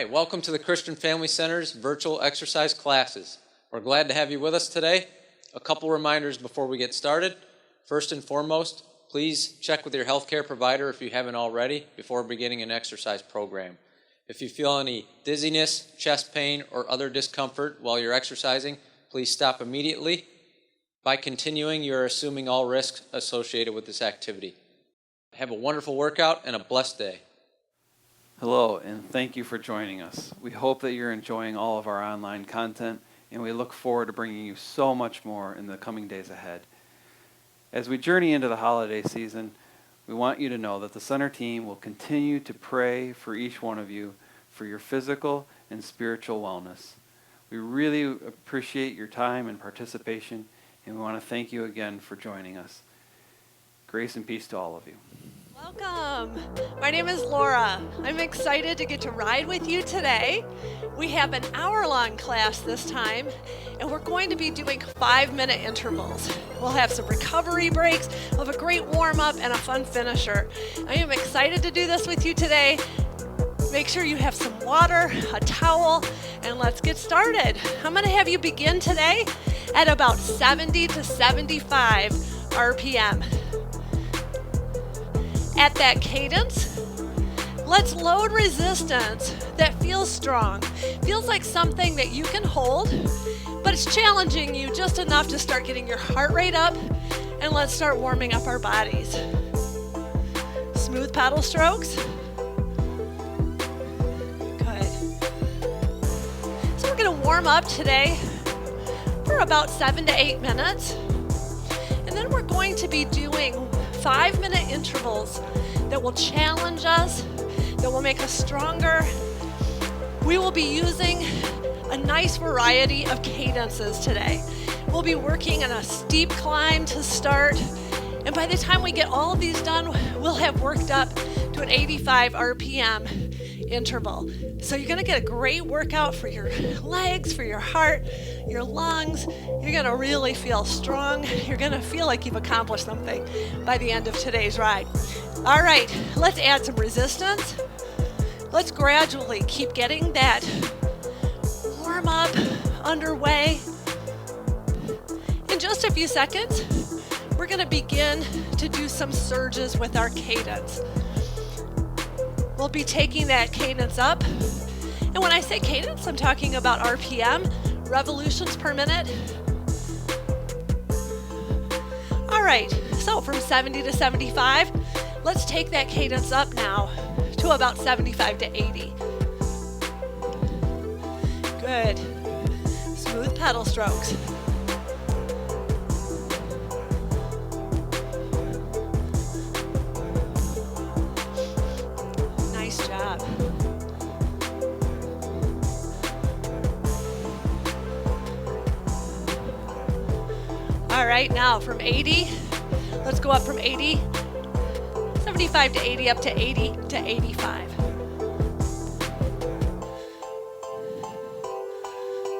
Hi, welcome to the Christian Family Center's virtual exercise classes. We're glad to have you with us today. A couple reminders before we get started. First and foremost, please check with your healthcare provider if you haven't already before beginning an exercise program. If you feel any dizziness, chest pain, or other discomfort while you're exercising, please stop immediately. By continuing, you're assuming all risks associated with this activity. Have a wonderful workout and a blessed day. Hello, and thank you for joining us. We hope that you're enjoying all of our online content, and we look forward to bringing you so much more in the coming days ahead. As we journey into the holiday season, we want you to know that the Center team will continue to pray for each one of you for your physical and spiritual wellness. We really appreciate your time and participation, and we want to thank you again for joining us. Grace and peace to all of you. Welcome. My name is Laura. I'm excited to get to ride with you today. We have an hour-long class this time, and we're going to be doing 5-minute intervals. We'll have some recovery breaks, we'll have a great warm-up, and a fun finisher. I am excited to do this with you today. Make sure you have some water, a towel, and let's get started. I'm going to have you begin today at about 70 to 75 RPM. At that cadence, let's load resistance that feels strong. Feels like something that you can hold, but it's challenging you just enough to start getting your heart rate up, and let's start warming up our bodies. Smooth paddle strokes. Good. So we're gonna warm up today for about 7 to 8 minutes, and then we're going to be doing 5-minute intervals that will challenge us, that will make us stronger. We will be using a nice variety of cadences today. We'll be working on a steep climb to start, and by the time we get all of these done, we'll have worked up to an 85 RPM interval. So you're gonna get a great workout for your legs, for your heart, your lungs. You're gonna really feel strong. You're gonna feel like you've accomplished something by the end of today's ride. All right, let's add some resistance. Let's gradually keep getting that warm up underway. In just a few seconds, we're gonna begin to do some surges with our cadence. We'll be taking that cadence up. And when I say cadence, I'm talking about RPM, revolutions per minute. All right, so from 70 to 75, let's take that cadence up now to about 75 to 80. Good. Smooth pedal strokes. Nice job. All right, now from 80, let's go up from 80, 75 to 80, up to 80 to 85.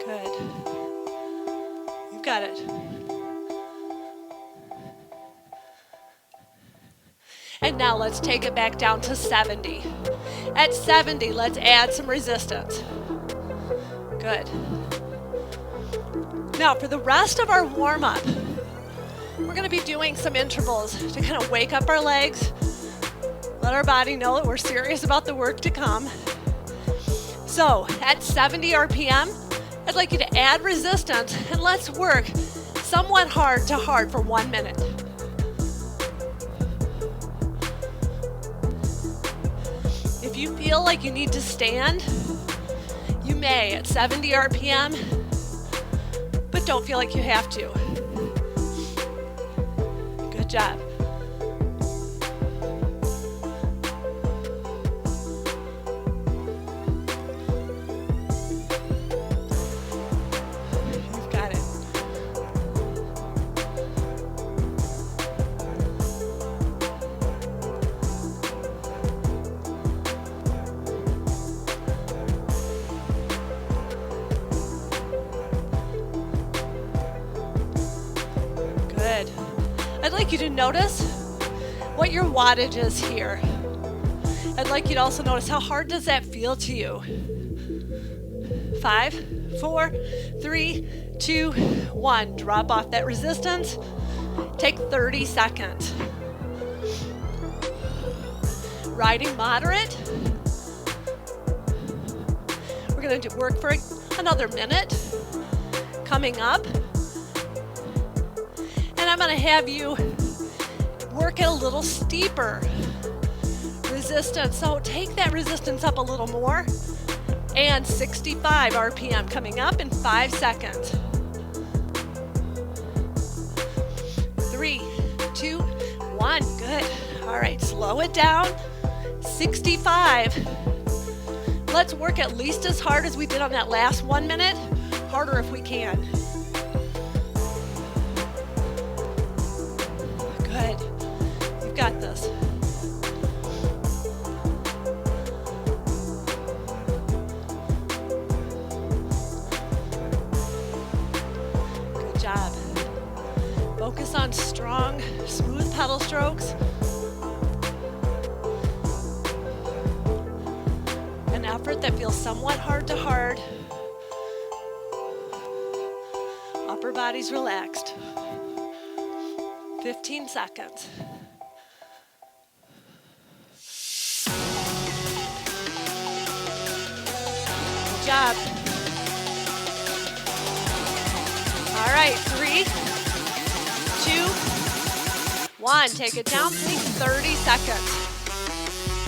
Good. You've got it. And now let's take it back down to 70. At 70, let's add some resistance. Good. Now for the rest of our warm-up, we're going to be doing some intervals to kind of wake up our legs, let our body know that we're serious about the work to come. So at 70 RPM, I'd like you to add resistance, and let's work somewhat hard to hard for 1 minute. If you feel like you need to stand, you may at 70 RPM, but don't feel like you have to. Good job. You've got it. Good. I'd like you to notice what your wattage is here. I'd like you to also notice how hard does that feel to you. 5, 4, 3, 2, 1. Drop off that resistance. Take 30 seconds. Riding moderate. We're going to work for another minute. Coming up. And I'm going to have you work it a little steeper. Resistance. So take that resistance up a little more. And 65 RPM coming up in 5 seconds. 3, 2, 1. Good. All right, slow it down. 65. Let's work at least as hard as we did on that last 1 minute. Harder if we can. Good. You've got this. Good job. Focus on strong, smooth pedal strokes. An effort that feels somewhat hard to hard. Upper body's relaxed. 15 seconds. Good job. All right, 3, 2, 1. Take it down, take 30 seconds.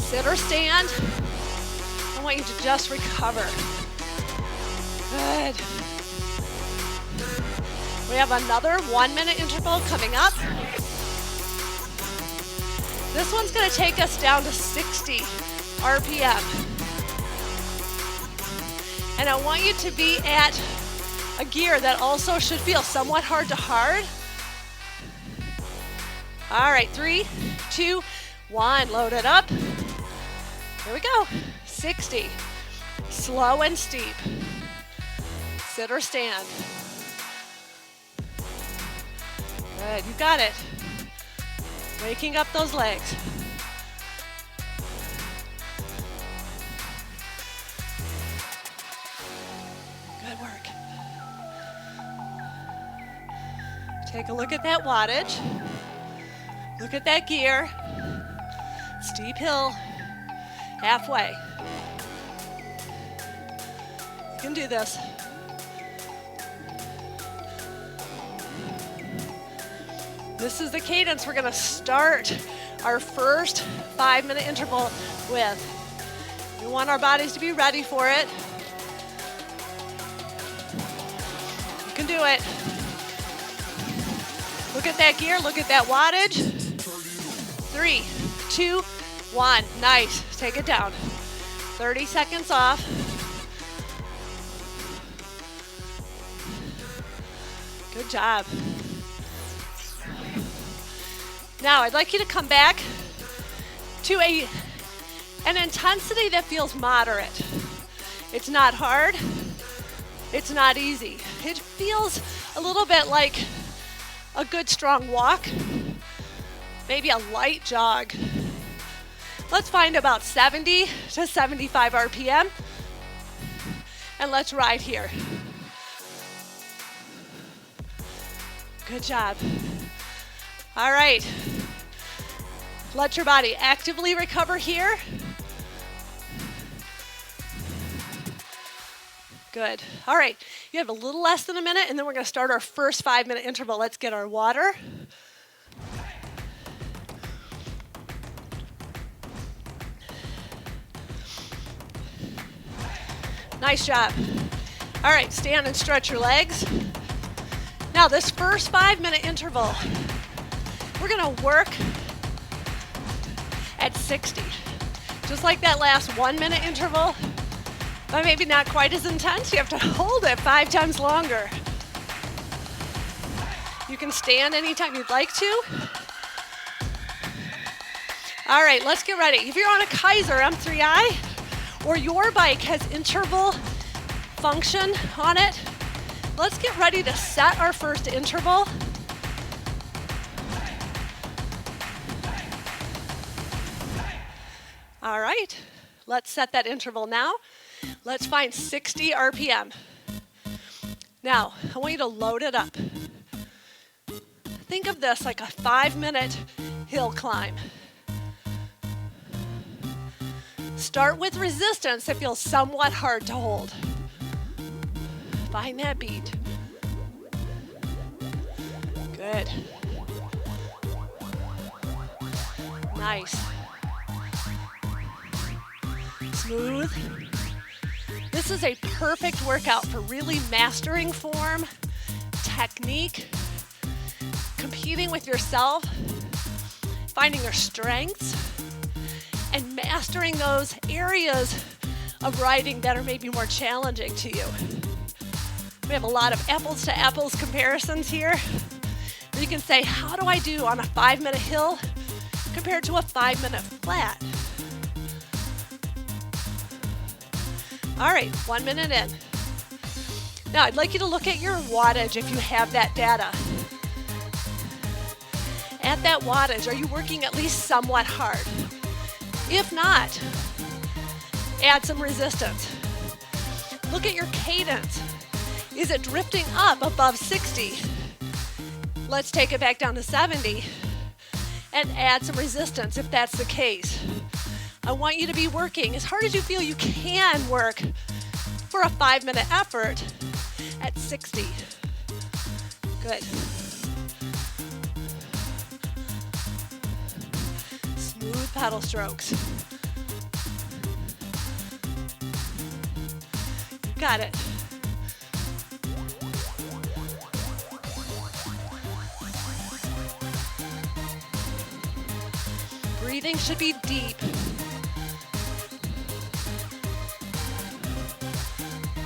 Sit or stand. I want you to just recover. Good. We have another 1 minute interval coming up. This one's going to take us down to 60 RPM. And I want you to be at a gear that also should feel somewhat hard to hard. All right, 3, 2, 1. Load it up. Here we go. 60. Slow and steep. Sit or stand. Good, you got it. Waking up those legs. Good work. Take a look at that wattage. Look at that gear. Steep hill. Halfway. You can do this. This is the cadence we're going to start our first 5 minute interval with. We want our bodies to be ready for it. You can do it. Look at that gear, look at that wattage. 3, 2, 1. Nice. Take it down. 30 seconds off. Good job. Now, I'd like you to come back to an intensity that feels moderate. It's not hard. It's not easy. It feels a little bit like a good strong walk, maybe a light jog. Let's find about 70 to 75 RPM, and let's ride here. Good job. All right. Let your body actively recover here. Good. All right. You have a little less than a minute, and then we're going to start our first 5 minute interval. Let's get our water. Nice job. All right. Stand and stretch your legs. Now, this first 5 minute interval, we're going to work at 60. Just like that last 1 minute interval, but maybe not quite as intense. You have to hold it 5 times longer. You can stand anytime you'd like to. All right, let's get ready. If you're on a Kaiser M3i or your bike has interval function on it, let's get ready to set our first interval. All right, let's set that interval now. Let's find 60 RPM. Now, I want you to load it up. Think of this like a 5-minute hill climb. Start with resistance that feels somewhat hard to hold. Find that beat. Good. Nice. Smooth. This is a perfect workout for really mastering form, technique, competing with yourself, finding your strengths, and mastering those areas of riding that are maybe more challenging to you. We have a lot of apples to apples comparisons here. Where you can say, how do I do on a 5-minute hill compared to a 5-minute flat? All right, 1 minute in. Now I'd like you to look at your wattage if you have that data. At that wattage, are you working at least somewhat hard? If not, add some resistance. Look at your cadence. Is it drifting up above 60? Let's take it back down to 70 and add some resistance if that's the case. I want you to be working as hard as you feel you can work for a 5-minute effort at 60. Good. Smooth pedal strokes. You got it. Breathing should be deep.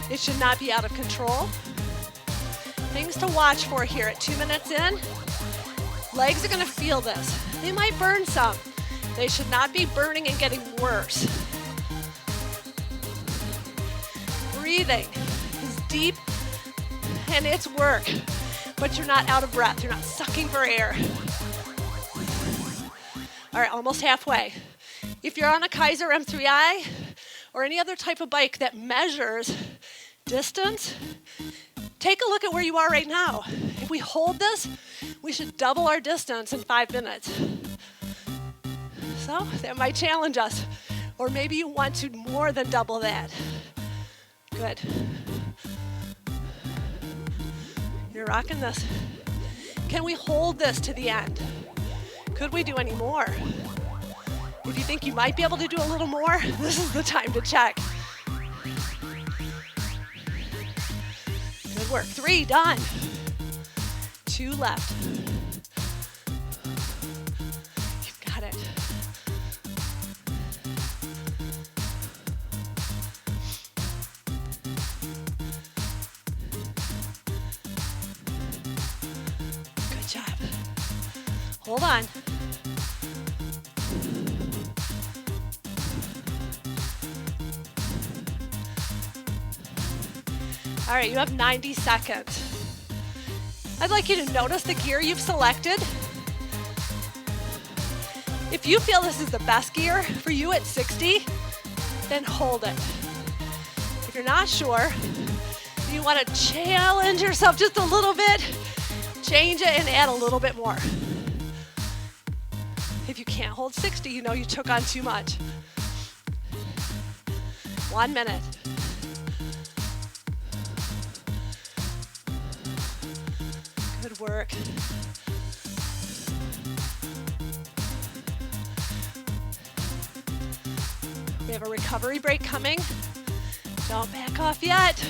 It should not be out of control. Things to watch for here at 2 minutes in. Legs are going to feel this. They might burn some. They should not be burning and getting worse. Breathing is deep and it's work, but you're not out of breath. You're not sucking for air. All right, almost halfway. If you're on a Kaiser M3i or any other type of bike that measures distance, take a look at where you are right now. If we hold this, we should double our distance in 5 minutes. So that might challenge us. Or maybe you want to more than double that. Good. You're rocking this. Can we hold this to the end? Could we do any more? If you think you might be able to do a little more, this is the time to check. Good work. 3 done. 2 left. You've got it. Good job. Hold on. All right, you have 90 seconds. I'd like you to notice the gear you've selected. If you feel this is the best gear for you at 60, then hold it. If you're not sure, you want to challenge yourself just a little bit, change it and add a little bit more. If you can't hold 60, you know you took on too much. 1 minute. Good work. We have a recovery break coming. Don't back off yet.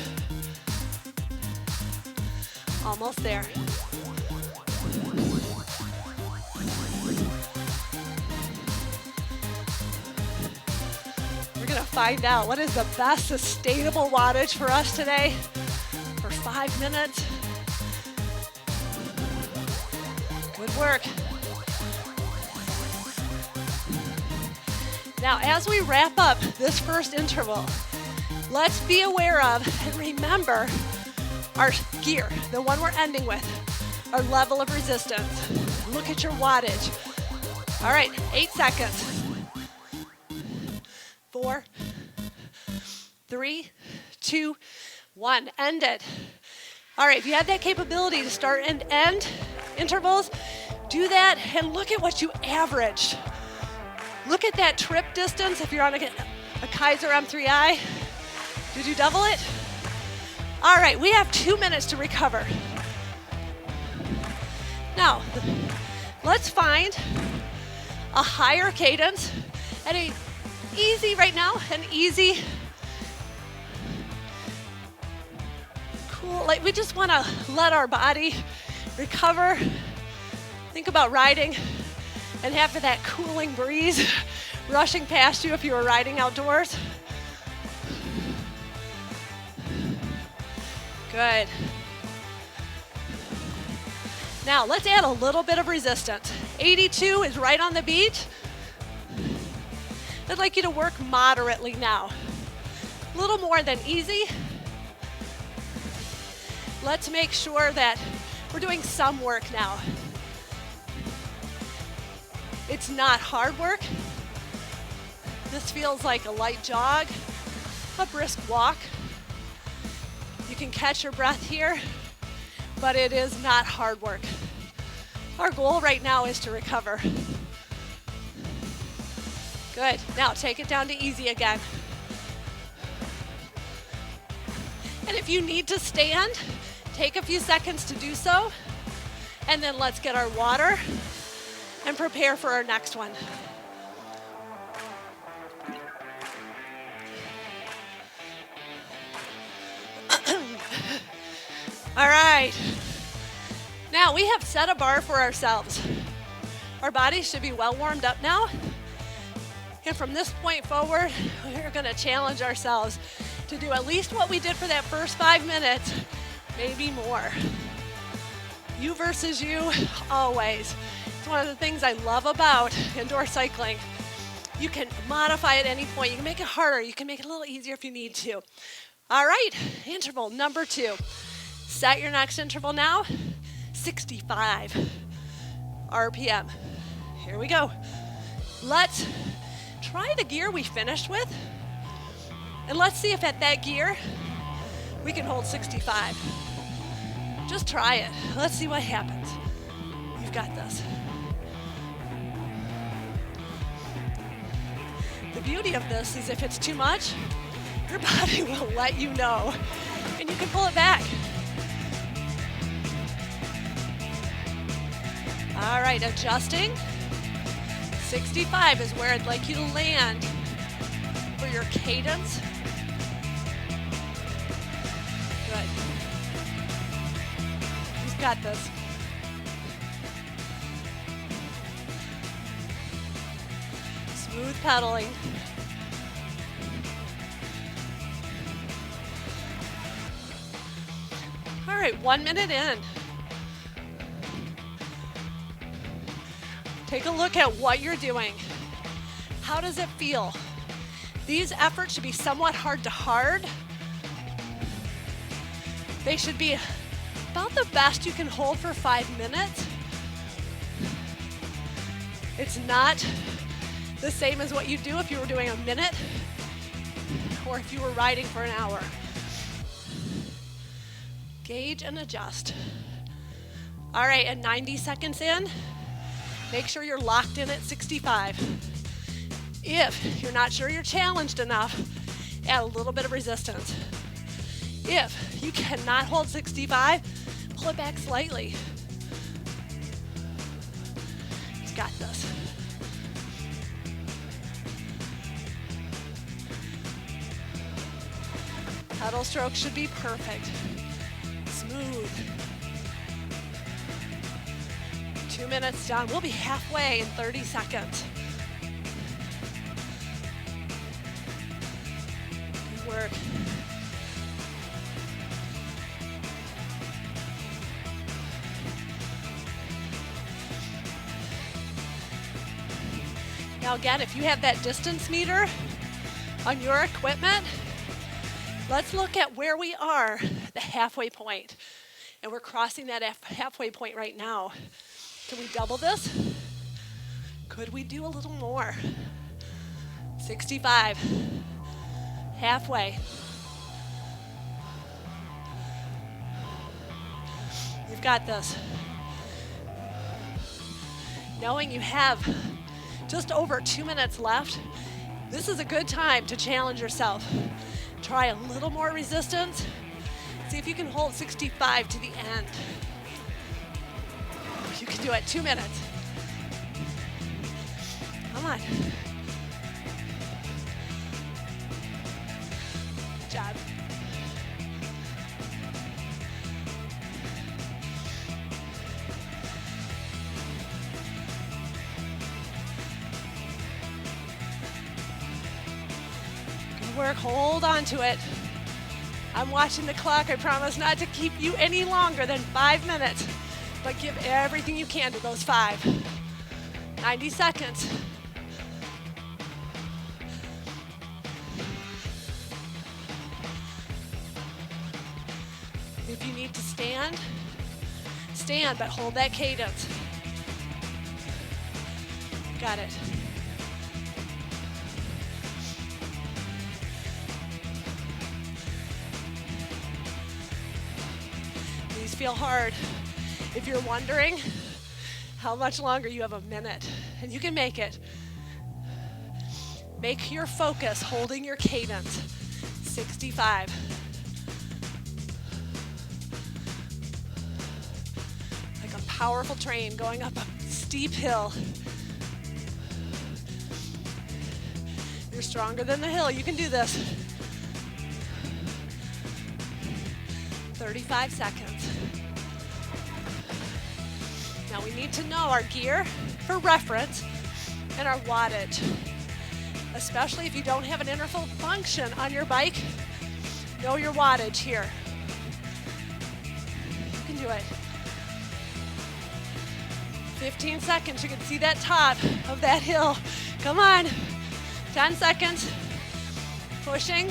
Almost there. We're gonna find out what is the best sustainable wattage for us today for 5 minutes. Good work. Now, as we wrap up this first interval, let's be aware of and remember our gear, the one we're ending with, our level of resistance. Look at your wattage. All right, 8 seconds. 4, 3, 2, 1. End it. All right, if you have that capability to start and end intervals, do that and look at what you averaged. Look at that trip distance if you're on a Kaiser M3i. Did you double it? All right, we have 2 minutes to recover. Now, let's find a higher cadence at an easy, cool, like we just want to let our body recover. Think about riding and having that cooling breeze rushing past you if you were riding outdoors. Good. Now let's add a little bit of resistance. 82 is right on the beat. I'd like you to work moderately now. A little more than easy. Let's make sure that we're doing some work now. It's not hard work. This feels like a light jog, a brisk walk. You can catch your breath here, but it is not hard work. Our goal right now is to recover. Good. Now take it down to easy again. And if you need to stand, take a few seconds to do so. And then let's get our water and prepare for our next one. All right. Now we have set a bar for ourselves. Our bodies should be well warmed up now. And from this point forward, we're gonna challenge ourselves to do at least what we did for that first 5 minutes, maybe more. You versus you, always. It's one of the things I love about indoor cycling. You can modify at any point. You can make it harder. You can make it a little easier if you need to. All right, interval number 2. Set your next interval now, 65 RPM. Here we go. Let's try the gear we finished with, and let's see if at that gear we can hold 65. Just try it. Let's see what happens. You've got this. The beauty of this is if it's too much, your body will let you know, and you can pull it back. All right, adjusting. 65 is where I'd like you to land for your cadence. Good. You've got this. Smooth pedaling. All right, 1 minute in. Take a look at what you're doing. How does it feel? These efforts should be somewhat hard to hard. They should be about the best you can hold for 5 minutes. It's not the same as what you do if you were doing a minute or if you were riding for an hour. Gauge and adjust. All right, and 90 seconds in, make sure you're locked in at 65. If you're not sure you're challenged enough, add a little bit of resistance. If you cannot hold 65, pull it back slightly. You've got this. Pedal stroke should be perfect. Smooth. 2 minutes done. We'll be halfway in 30 seconds. Good work. Now again, if you have that distance meter on your equipment, let's look at where we are, the halfway point. And we're crossing that halfway point right now. Can we double this? Could we do a little more? 65. Halfway. You've got this. Knowing you have just over 2 minutes left, this is a good time to challenge yourself. Try a little more resistance. See if you can hold 65 to the end. You can do it. 2 minutes. Come on. Good job. Good work. Hold on to it. I'm watching the clock. I promise not to keep you any longer than 5 minutes, but give everything you can to those 5. 90 seconds. If you need to stand, stand, but hold that cadence. Got it. These feel hard. If you're wondering how much longer, you have a minute, and you can make it. Make your focus holding your cadence. 65. Like a powerful train going up a steep hill. You're stronger than the hill. You can do this. 35 seconds. Now we need to know our gear for reference and our wattage. Especially if you don't have an interval function on your bike, know your wattage here. You can do it. 15 seconds, you can see that top of that hill. Come on. 10 seconds. Pushing.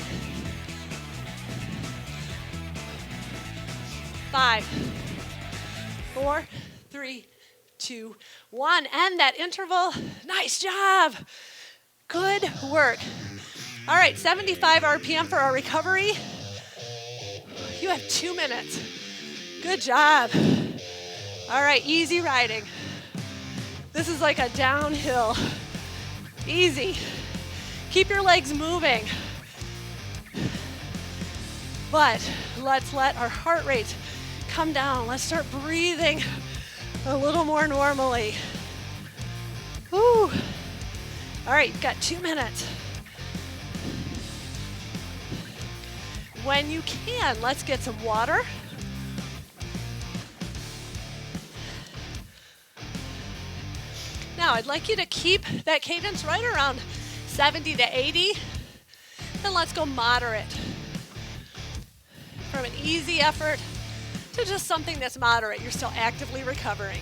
5, 4, 3, 2, 1. End that interval. Nice job. Good work. All right, 75 RPM for our recovery. You have 2 minutes. Good job. All right, easy riding. This is like a downhill. Easy. Keep your legs moving. But let's let our heart rate come down. Let's start breathing a little more normally. Woo. All right, you've got 2 minutes. When you can, let's get some water. Now, I'd like you to keep that cadence right around 70 to 80. Then let's go moderate. From an easy effort to just something that's moderate. You're still actively recovering.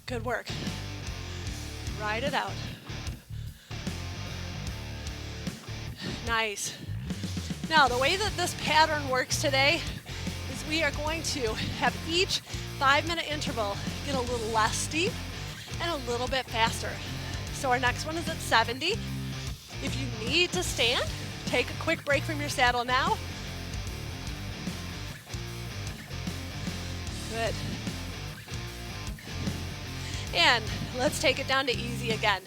Good work. Ride it out. Nice. Now, the way that this pattern works today is we are going to have each 5-minute interval get a little less steep and a little bit faster. So our next one is at 70. If you need to stand, take a quick break from your saddle now. Good. And let's take it down to easy again.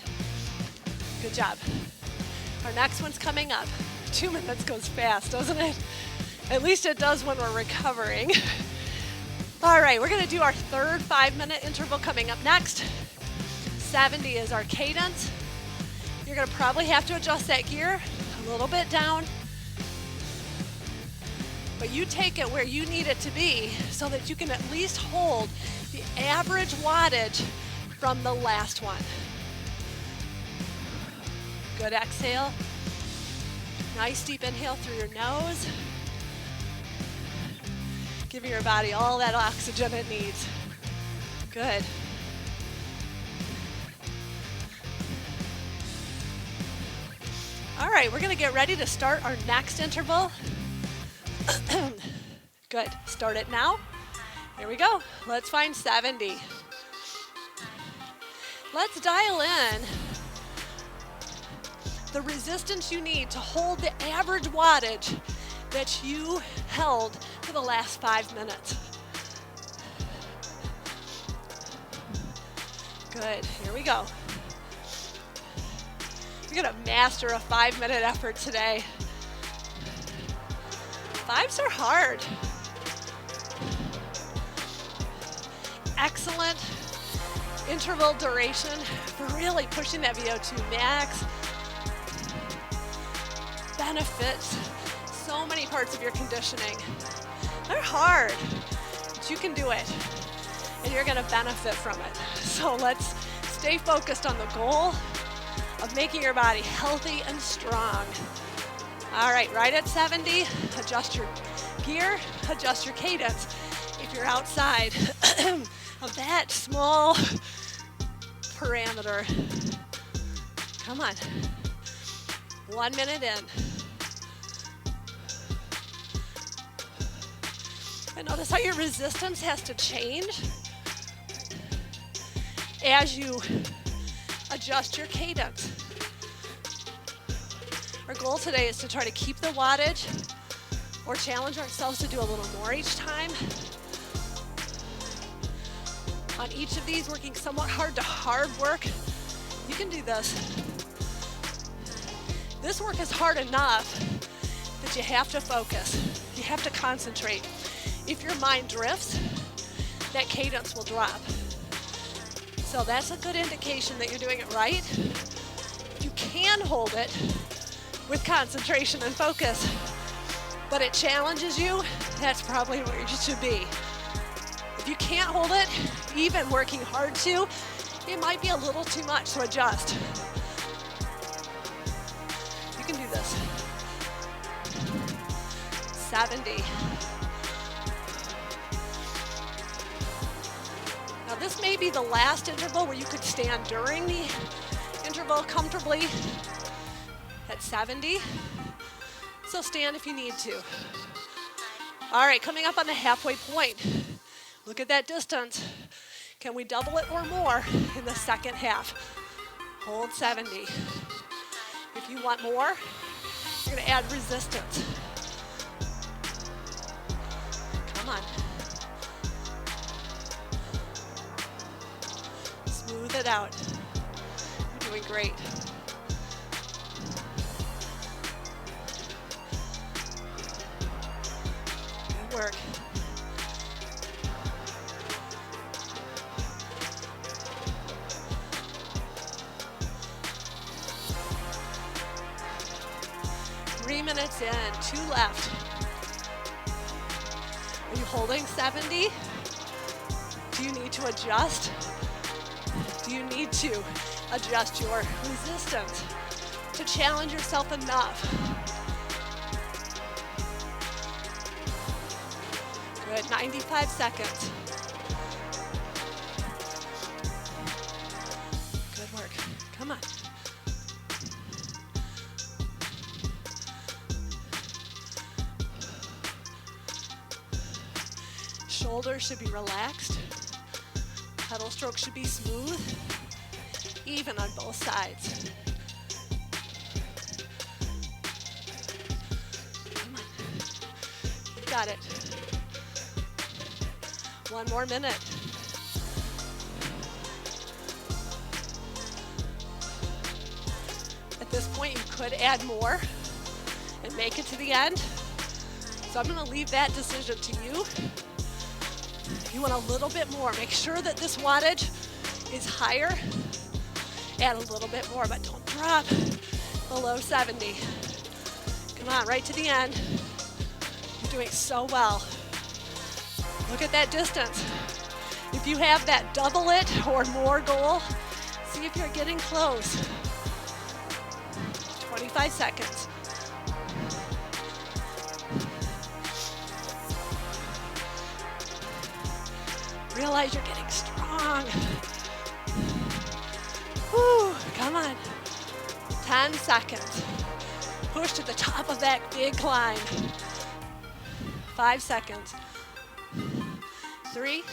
Good job. Our next one's coming up. 2 minutes goes fast, doesn't it? At least it does when we're recovering. All right, we're gonna do our third 5-minute interval coming up next. 70 is our cadence. You're gonna probably have to adjust that gear a little bit down, but you take it where you need it to be so that you can at least hold the average wattage from the last one. Good exhale. Nice deep inhale through your nose. Giving your body all that oxygen it needs. Good. All right, we're gonna get ready to start our next interval. Good, start it now. Here we go, let's find 70. Let's dial in the resistance you need to hold the average wattage that you held for the last 5 minutes. Good, here we go. You're gonna master a 5-minute effort today. 5s are hard. Excellent interval duration for really pushing that VO2 max. Benefits so many parts of your conditioning. They're hard, but you can do it, and you're gonna benefit from it. So let's stay focused on the goal of making your body healthy and strong. All right, right at 70, adjust your gear, adjust your cadence. If you're outside of that small parameter, come on, 1 minute in. And notice how your resistance has to change as you adjust your cadence. Our goal today is to try to keep the wattage or challenge ourselves to do a little more each time. On each of these, working somewhat hard to hard work, you can do this. This work is hard enough that you have to focus. You have to concentrate. If your mind drifts, that cadence will drop. So that's a good indication that you're doing it right. You can hold it with concentration and focus, but it challenges you, that's probably where you should be. If you can't hold it, even working hard to, it might be a little too much to adjust. You can do this. 70. Now this may be the last interval where you could stand during the interval comfortably at 70. So stand if you need to. All right, coming up on the halfway point. Look at that distance. Can we double it or more in the second half? Hold 70. If you want more, you're gonna add resistance. Come on. Smooth it out. You're doing great. Good work. Minutes in, 2 left. Are you holding 70? Do you need to adjust? Do you need to adjust your resistance to challenge yourself enough? Good, 95 seconds. Good work, come on. Shoulders should be relaxed. Pedal stroke should be smooth, even on both sides. Come on. You got it. 1 more minute. At this point, you could add more and make it to the end. So I'm going to leave that decision to you. If you want a little bit more, make sure that this wattage is higher. Add a little bit more, but don't drop below 70. Come on, right to the end. You're doing so well. Look at that distance. If you have that double it or more goal, see if you're getting close. 25 seconds. Realize you're getting strong. Whew, come on. 10 seconds. Push to the top of that big climb. 5 seconds. 3,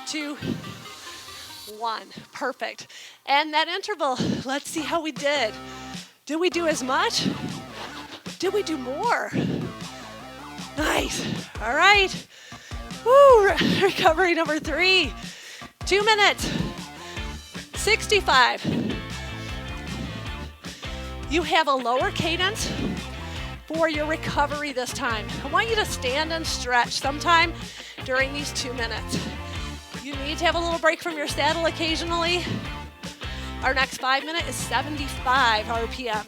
2, 1. Perfect. And that interval, let's see how we did. Did we do as much? Did we do more? Nice. All right. Woo, recovery number 3. 2 minutes. 65. You have a lower cadence for your recovery this time. I want you to stand and stretch sometime during these 2 minutes. You need to have a little break from your saddle occasionally. Our next 5 minute is 75 RPM.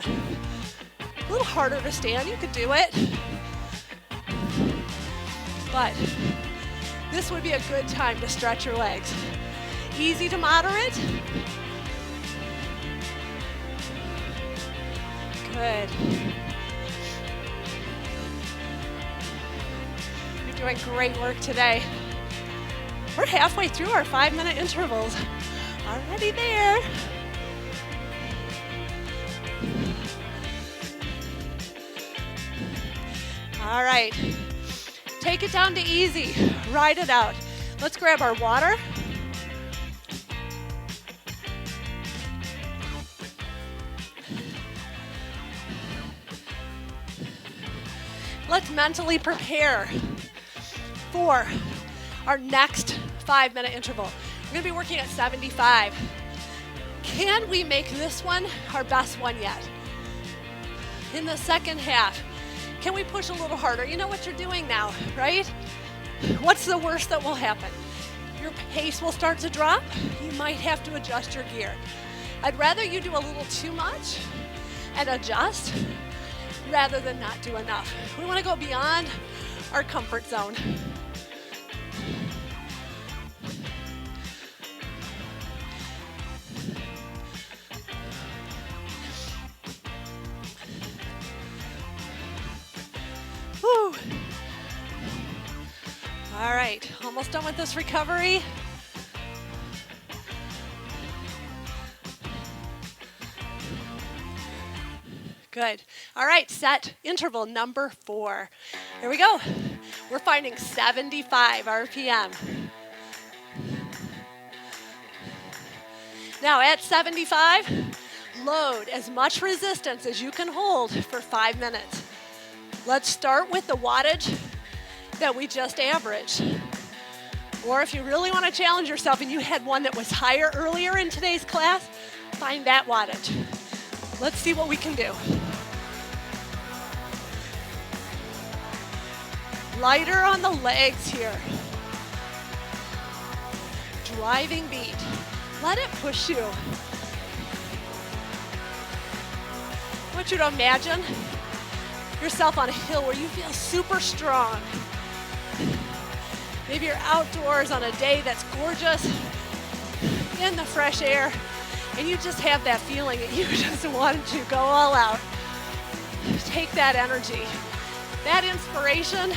A little harder to stand, you could do it. But this would be a good time to stretch your legs. Easy to moderate. Good. You're doing great work today. We're halfway through our 5-minute intervals. Already there. All right. Take it down to easy. Ride it out. Let's grab our water. Let's mentally prepare for our next 5-minute interval. We're going to be working at 75. Can we make this one our best one yet? In the second half, can we push a little harder? You know what you're doing now, right? What's the worst that will happen? Your pace will start to drop. You might have to adjust your gear. I'd rather you do a little too much and adjust rather than not do enough. We want to go beyond our comfort zone. Whew. All right, almost done with this recovery. Good. All right, set interval number 4. Here we go. We're finding 75 RPM. Now at 75, load as much resistance as you can hold for 5 minutes. Let's start with the wattage that we just averaged. Or if you really want to challenge yourself and you had one that was higher earlier in today's class, find that wattage. Let's see what we can do. Lighter on the legs here. Driving beat. Let it push you. I want you to imagine yourself on a hill where you feel super strong. Maybe you're outdoors on a day that's gorgeous, in the fresh air, and you just have that feeling that you just want to go all out. Take that energy, that inspiration,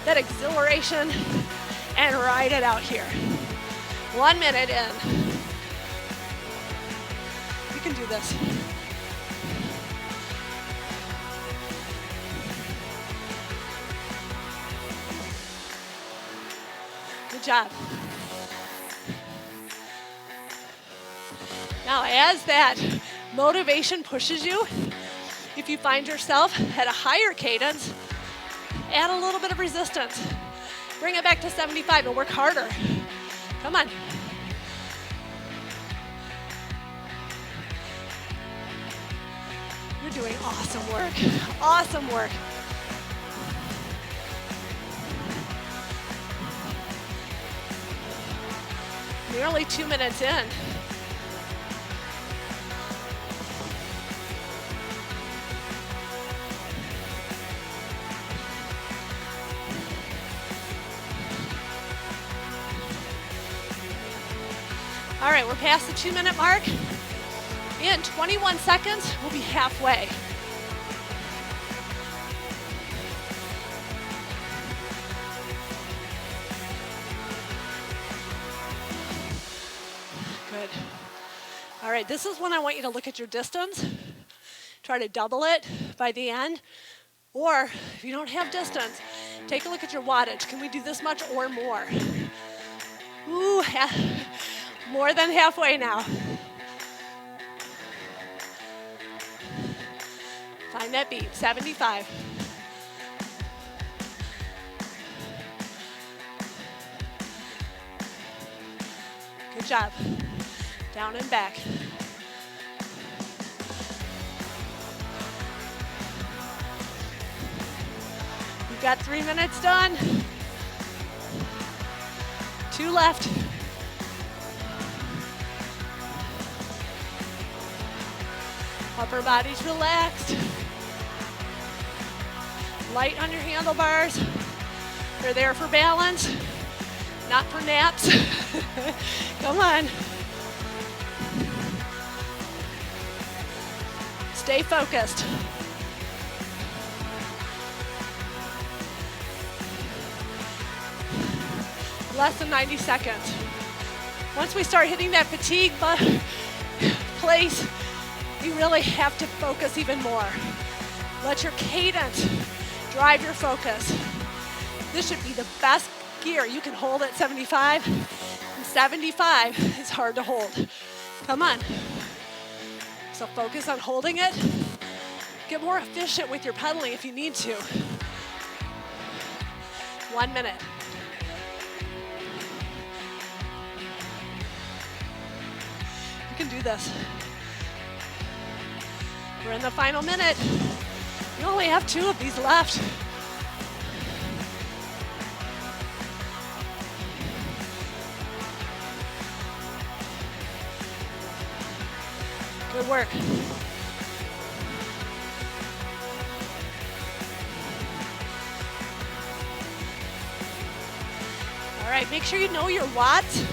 that exhilaration, and ride it out here. 1 minute in. You can do this. Good job. Now, as that motivation pushes you, if you find yourself at a higher cadence, add a little bit of resistance. Bring it back to 75 and work harder. Come on. You're doing awesome work. Awesome work. Nearly 2 minutes in. All right, we're past the 2-minute mark. In 21 seconds, we'll be halfway. Good. All right, this is when I want you to look at your distance. Try to double it by the end. Or if you don't have distance, take a look at your wattage. Can we do this much or more? Ooh, more than halfway now. Find that beat, 75. Good job. Down and back. You've got 3 minutes done. 2 left. Upper body's relaxed. Light on your handlebars. They're there for balance, not for naps. Come on. Stay focused. Less than 90 seconds. Once we start hitting that fatigue place, you really have to focus even more. Let your cadence drive your focus. This should be the best gear you can hold at 75. And 75 is hard to hold. Come on. So focus on holding it. Get more efficient with your pedaling if you need to. 1 minute. You can do this. We're in the final minute. You only have 2 of these left. Good work. All right, make sure you know your watts,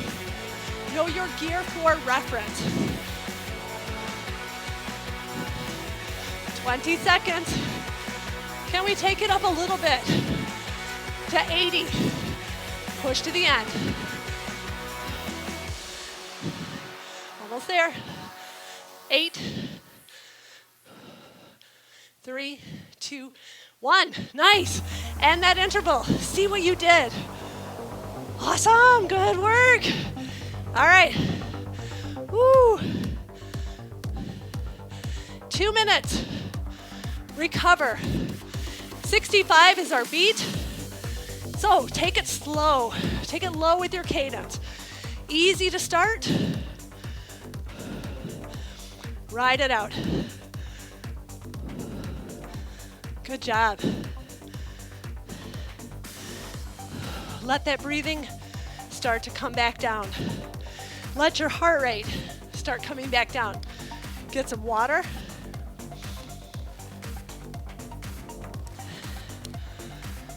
know your gear for reference. 20 seconds. Can we take it up a little bit to 80? Push to the end. Almost there. 8, 3, 2, 1. Nice. And that interval. See what you did. Awesome. Good work. All right. Woo. 2 minutes. Recover. 65 is our beat. So take it slow. Take it low with your cadence. Easy to start. Ride it out. Good job. Let that breathing start to come back down. Let your heart rate start coming back down. Get some water.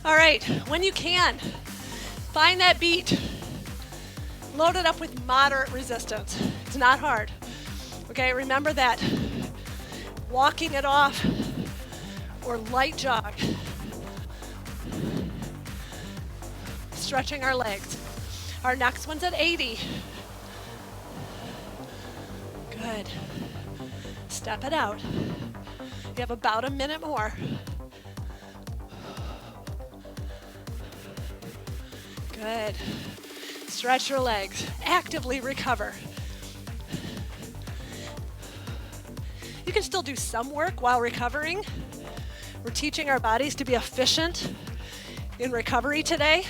All right, when you can, find that beat. Load it up with moderate resistance. It's not hard. Okay, remember that. Walking it off or light jog. Stretching our legs. Our next one's at 80. Good. Step it out. You have about a minute more. Good. Stretch your legs. Actively recover. You can still do some work while recovering. We're teaching our bodies to be efficient in recovery today.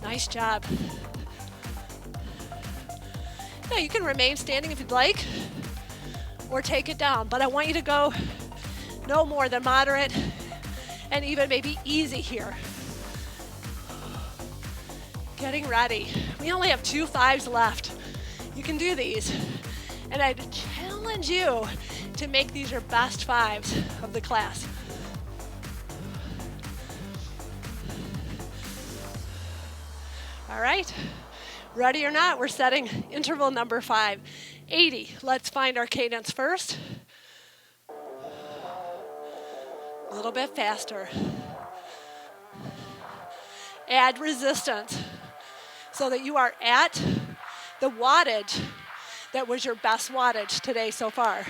Nice job. Now you can remain standing if you'd like, or take it down, but I want you to go no more than moderate and even maybe easy here. Getting ready. We only have 2 5s left. You can do these. And I'd challenge you to make these your best 5s of the class. All right. Ready or not, we're setting interval number 5. 80. Let's find our cadence first. A little bit faster. Add resistance so that you are at the wattage that was your best wattage today so far.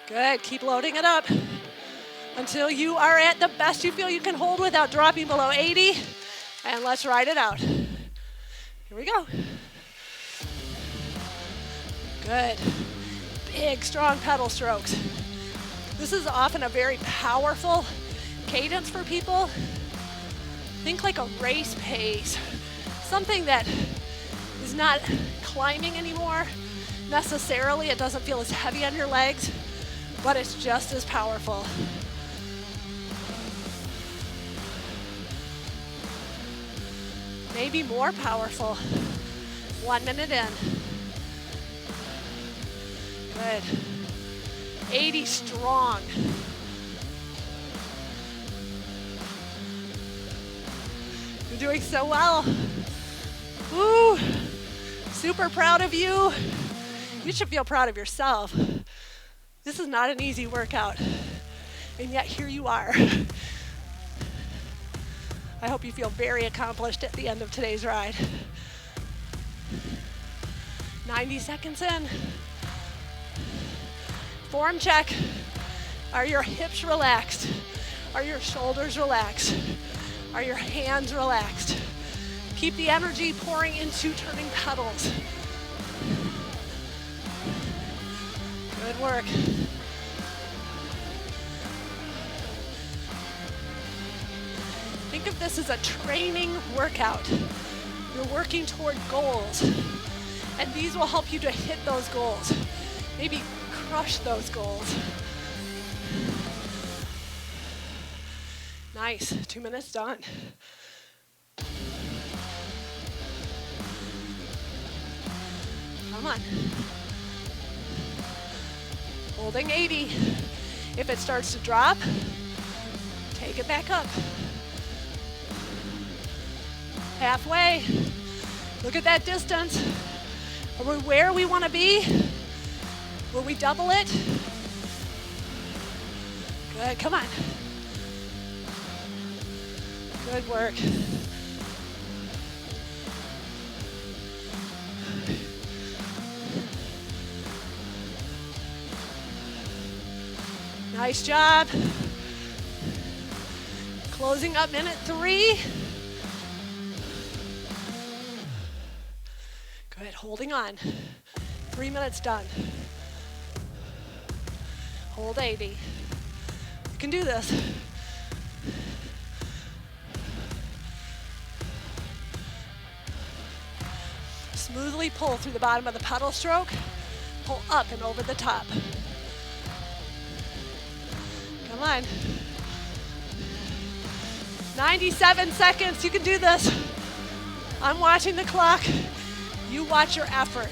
Good, keep loading it up until you are at the best you feel you can hold without dropping below 80. And let's ride it out. Here we go. Good. Big, strong pedal strokes. This is often a very powerful cadence for people. Think like a race pace, something that is not climbing anymore necessarily. It doesn't feel as heavy on your legs, but it's just as powerful. Maybe more powerful. 1 minute in. Good. 80 strong. You're doing so well. Woo! Super proud of you. You should feel proud of yourself. This is not an easy workout, and yet here you are. I hope you feel very accomplished at the end of today's ride. 90 seconds in. Form check. Are your hips relaxed? Are your shoulders relaxed? Are your hands relaxed? Keep the energy pouring into turning pedals. Good work. Think of this as a training workout. You're working toward goals, and these will help you to hit those goals. Maybe crush those goals. Nice, 2 minutes done. Come on. Holding 80. If it starts to drop, take it back up. Halfway. Look at that distance. Are we where we want to be? Will we double it? Good, come on. Good work. Nice job. Closing up minute 3. Good, holding on. 3 minutes done. Hold 80. You can do this. Smoothly pull through the bottom of the pedal stroke. Pull up and over the top. Come on. 97 seconds. You can do this. I'm watching the clock. You watch your effort.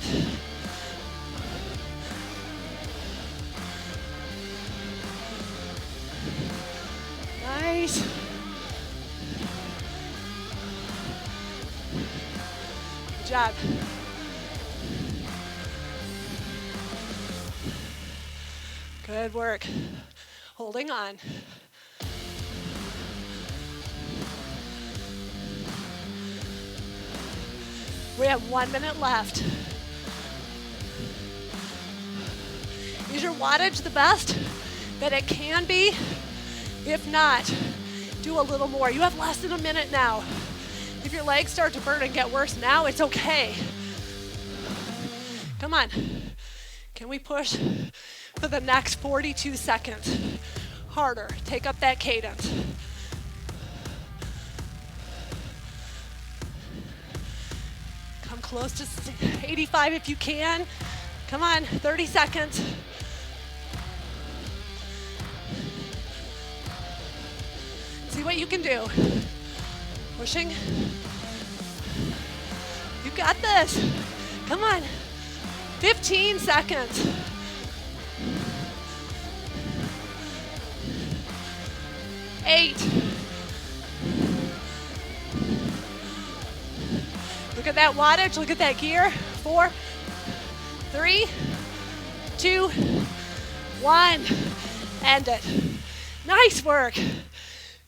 Nice. Good job. Good work. Holding on. We have 1 minute left. Is your wattage the best that it can be? If not, do a little more. You have less than a minute now. If your legs start to burn and get worse now, it's okay. Come on. Can we push for the next 42 seconds? Harder. Take up that cadence. Come close to 85 if you can. Come on, 30 seconds. See what you can do. Pushing. You got this. Come on. 15 seconds. 8. Look at that wattage. Look at that gear. 4, 3, 2, 1. End it. Nice work.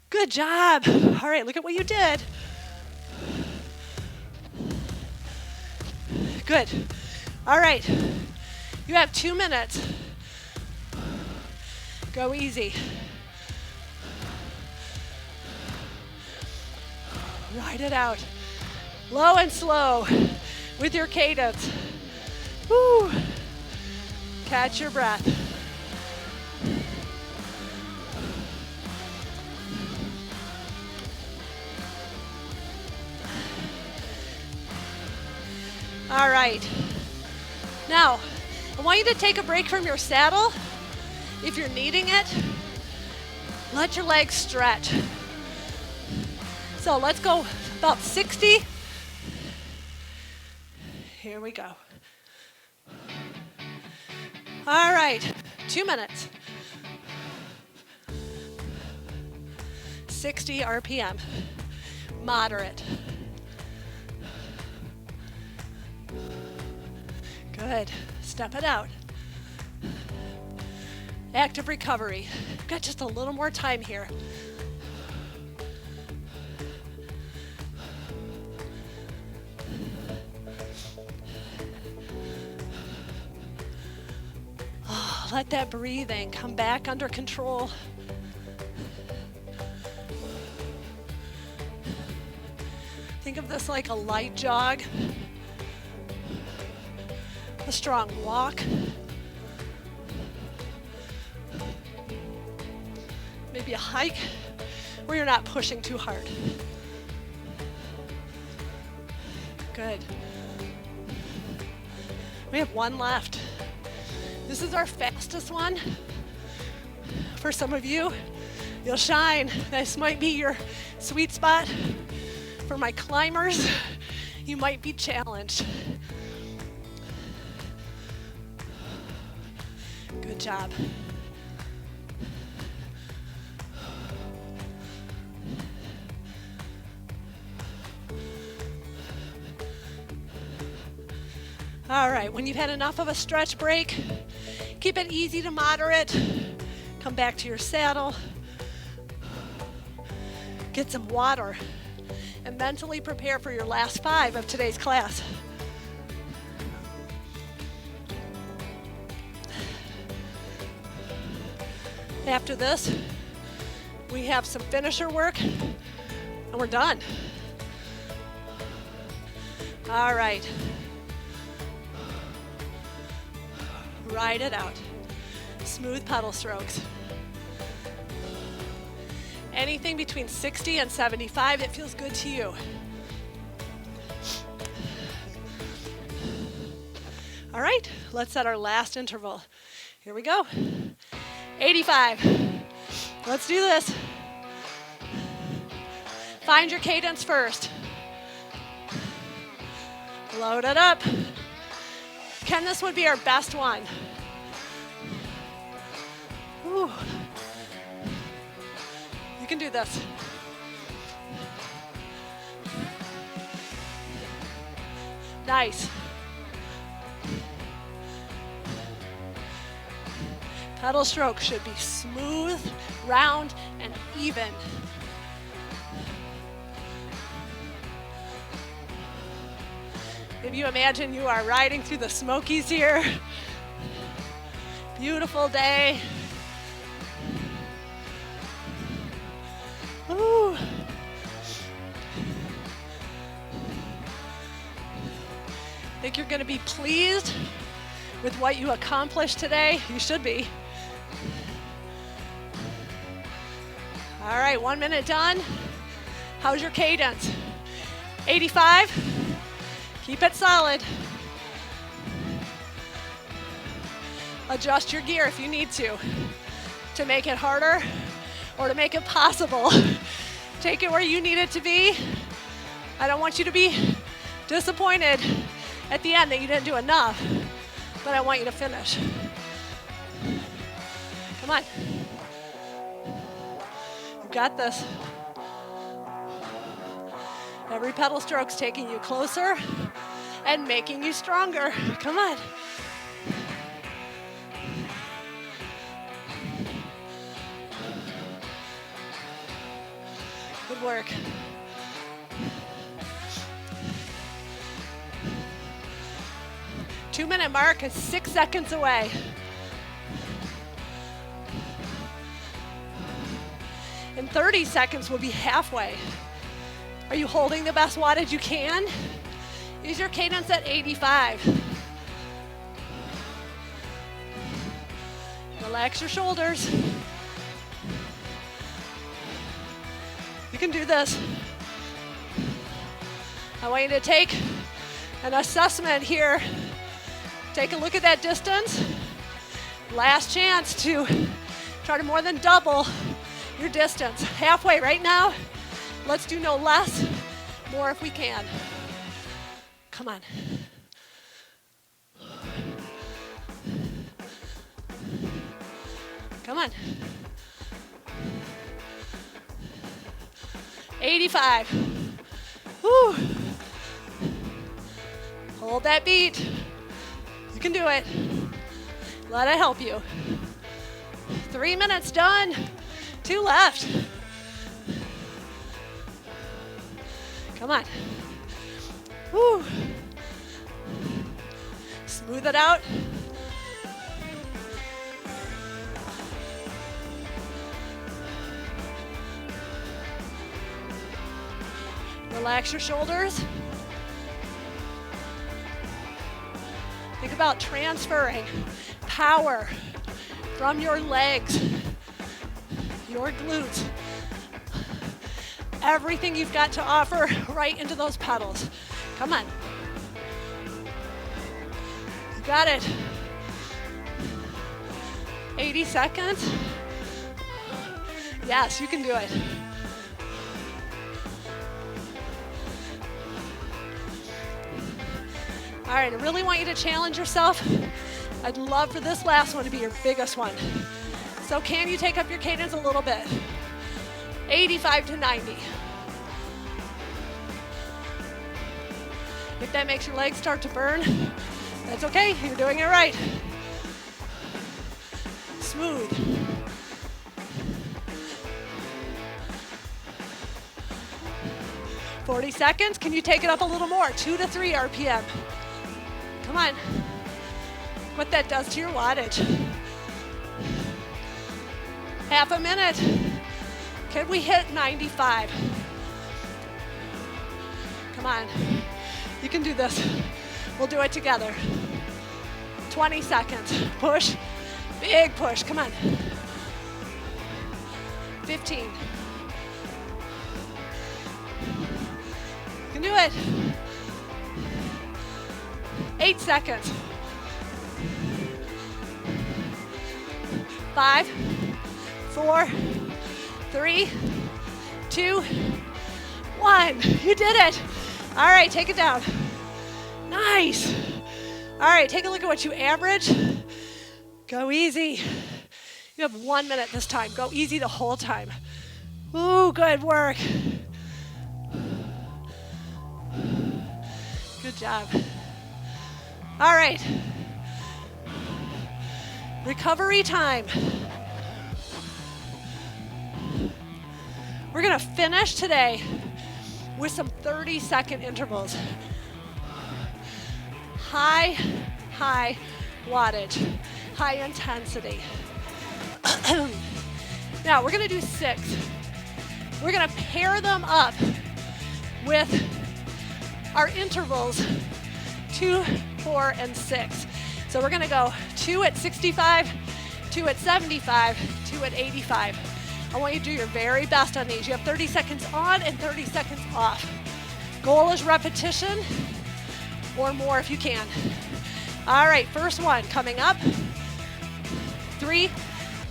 Good job. All right, look at what you did. Good. All right. You have 2 minutes. Go easy. Ride it out. Low and slow with your cadence. Woo. Catch your breath. All right. Now, I want you to take a break from your saddle. If you're needing it, let your legs stretch. So let's go about 60. Here we go. All right, 2 minutes. 60 RPM, moderate. Good, step it out. Active recovery. We've got just a little more time here. Oh, let that breathing come back under control. Think of this like a light jog, a strong walk. Maybe a hike where you're not pushing too hard. Good. We have one left. This is our fastest one. For some of you, you'll shine. This might be your sweet spot. For my climbers, you might be challenged. Good job. All right, when you've had enough of a stretch break, keep it easy to moderate. Come back to your saddle. Get some water and mentally prepare for your last 5 of today's class. After this, we have some finisher work and we're done. All right. Ride it out. Smooth pedal strokes. Anything between 60 and 75 that feels good to you. All right, let's set our last interval. Here we go. 85. Let's do this. Find your cadence first. Load it up. Ken, this would be our best one. Ooh. You can do this. Nice. Pedal stroke should be smooth, round, and even. If you imagine you are riding through the Smokies here, beautiful day. Ooh. Think you're going to be pleased with what you accomplished today? You should be. All right, 1 minute done. How's your cadence? 85. Keep it solid. Adjust your gear if you need to make it harder or to make it possible. Take it where you need it to be. I don't want you to be disappointed at the end that you didn't do enough, but I want you to finish. Come on. You got this. Every pedal stroke's taking you closer and making you stronger. Come on. Good work. Two-minute mark is 6 seconds away. In 30 seconds, we'll be halfway. Are you holding the best wattage you can? Is your cadence at 85? Relax your shoulders. You can do this. I want you to take an assessment here. Take a look at that distance. Last chance to try to more than double your distance. Halfway right now. Let's do no less, more if we can. Come on. Come on. 85. Woo. Hold that beat. You can do it. Let it help you. 3 minutes done. 2 left. Come on. Woo. Smooth it out. Relax your shoulders. Think about transferring power from your legs, your glutes, everything you've got to offer right into those pedals. Come on. You got it. 80 seconds. Yes, you can do it. All right, I really want you to challenge yourself. I'd love for this last one to be your biggest one. So can you take up your cadence a little bit? 85 to 90. If that makes your legs start to burn, that's okay, you're doing it right. Smooth. "40 seconds, can you take it up a little more? 2 to 3 RPM. Come on. What that does to your wattage. Half a minute. Can we hit 95? Come on. You can do this. We'll do it together. 20 seconds. Push. Big push. Come on. 15. You can do it. 8 seconds. 5, 4, 3, 2, 1. You did it. All right, take it down. Nice. All right, take a look at what you average. Go easy. You have 1 minute this time. Go easy the whole time. Ooh, good work. Good job. All right. Recovery time. We're gonna finish today with some 30-second intervals. High wattage, high intensity. Now we're gonna do 6. We're gonna pair them up with our intervals 2, 4, and 6. So we're gonna go 2 at 65, 2 at 75, 2 at 85. I want you to do your very best on these. You have 30 seconds on and 30 seconds off. Goal is repetition or more if you can. All right, first one coming up. 3,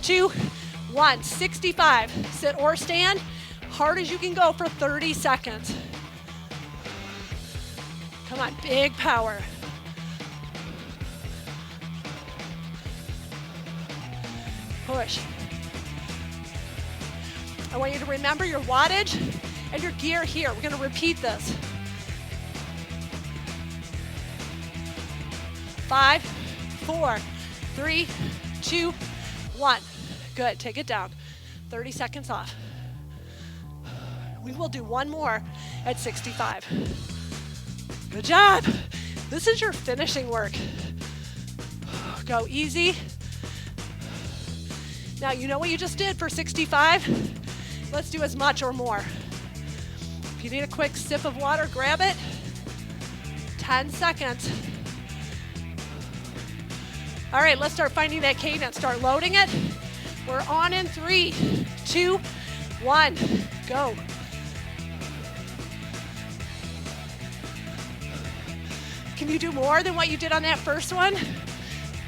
2, 1, 65. Sit or stand, hard as you can go for 30 seconds. Come on, big power. Push. I want you to remember your wattage and your gear here. We're gonna repeat this. 5, 4, 3, 2, 1. Good, take it down. 30 seconds off. We will do one more at 65. Good job. This is your finishing work. Go easy. Now you know what you just did for 65? Let's do as much or more. If you need a quick sip of water, grab it. 10 seconds. All right, let's start finding that cadence. Start loading it. We're on in 3, 2, 1, go. Can you do more than what you did on that first one?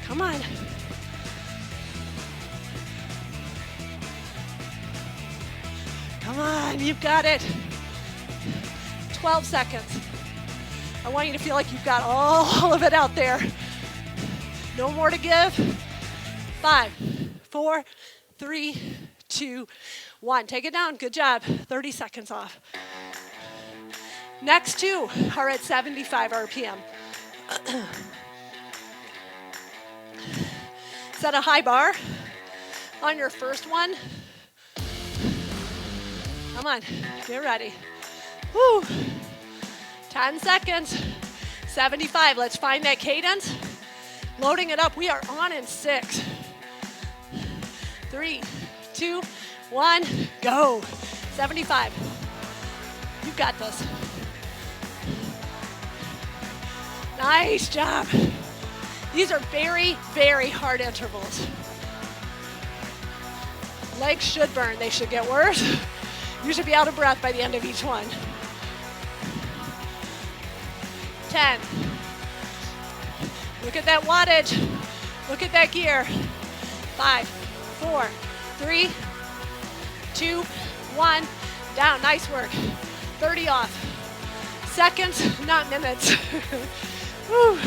Come on. Come on, you've got it. 12 seconds. I want you to feel like you've got all of it out there. No more to give. 5, 4, 3, 2, 1. Take it down. Good job. 30 seconds off. Next two are at 75 RPM. Set a high bar on your first one. Come on, get ready. Woo. 10 seconds. 75. Let's find that cadence. Loading it up. We are on in 6. 3, 2, 1, go. 75. You've got this. Nice job. These are very, very hard intervals. Legs should burn. They should get worse. You should be out of breath by the end of each one. 10. Look at that wattage. Look at that gear. 5, 4, 3, 2, 1. Down. Nice work. 30 off. Seconds, not minutes. Woo.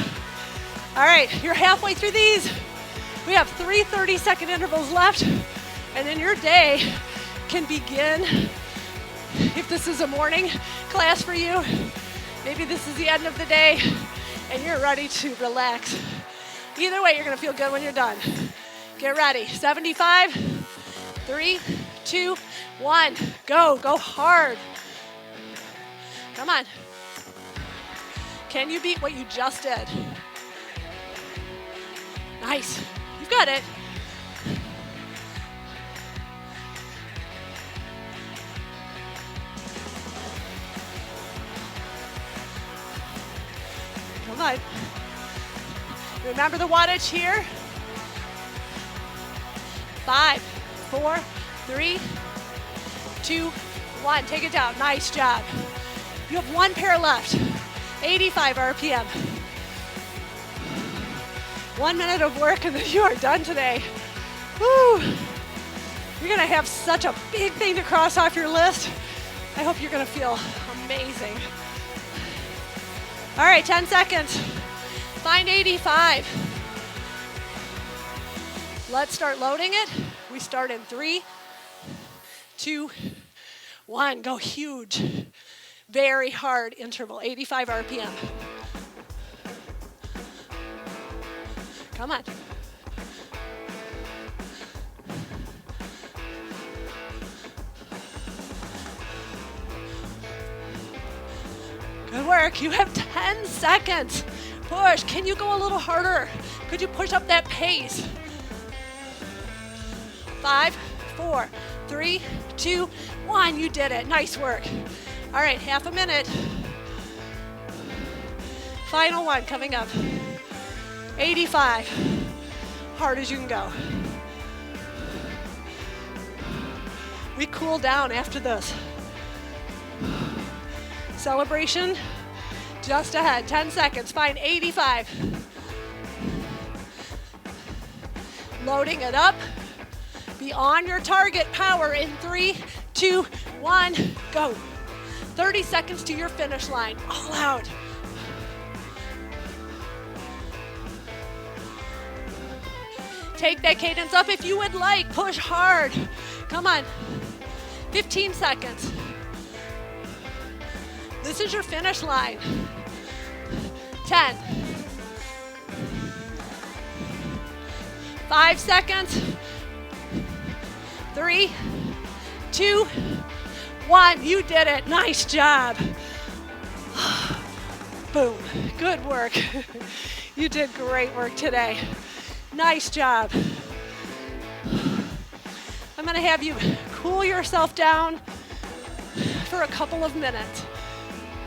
All right, you're halfway through these. We have 3 30-second intervals left, and then your day can begin. If this is a morning class for you, maybe this is the end of the day, and you're ready to relax. Either way, you're gonna feel good when you're done. Get ready. 75, 3, 2, 1. Go hard. Come on. Can you beat what you just did? Nice. You've got it. Come on. Remember the wattage here. 5, 4, 3, 2, 1. Take it down. Nice job. You have 1 pair left. 85 RPM. 1 minute of work and then you are done today. Woo! You're gonna have such a big thing to cross off your list. I hope you're gonna feel amazing. All right, 10 seconds. Find 85. Let's start loading it. We start in 3, 2, 1. Go huge. Very hard interval, 85 RPM. Come on. Good work. You have 10 seconds. Push. Can you go a little harder? Could you push up that pace? 5, 4, 3, 2, 1. You did it. Nice work. All right, half a minute. Final one coming up. 85. Hard as you can go. We cool down after this. Celebration just ahead. 10 seconds. Find 85. Loading it up. Be on your target power in 3, 2, 1, go. 30 seconds to your finish line. All out. Take that cadence up if you would like. Push hard. Come on. 15 seconds. This is your finish line. 10. 5 seconds. 3, 2, 1. You did it. Nice job. Boom. Good work. You did great work today. Nice job. I'm going to have you cool yourself down for a couple of minutes.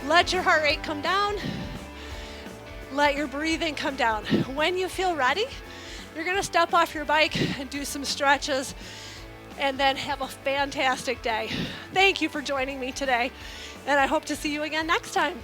Let your heart rate come down. Let your breathing come down. When you feel ready, You're gonna step off your bike and do some stretches and then have a fantastic day. Thank you for joining me today, and I hope to see you again next time.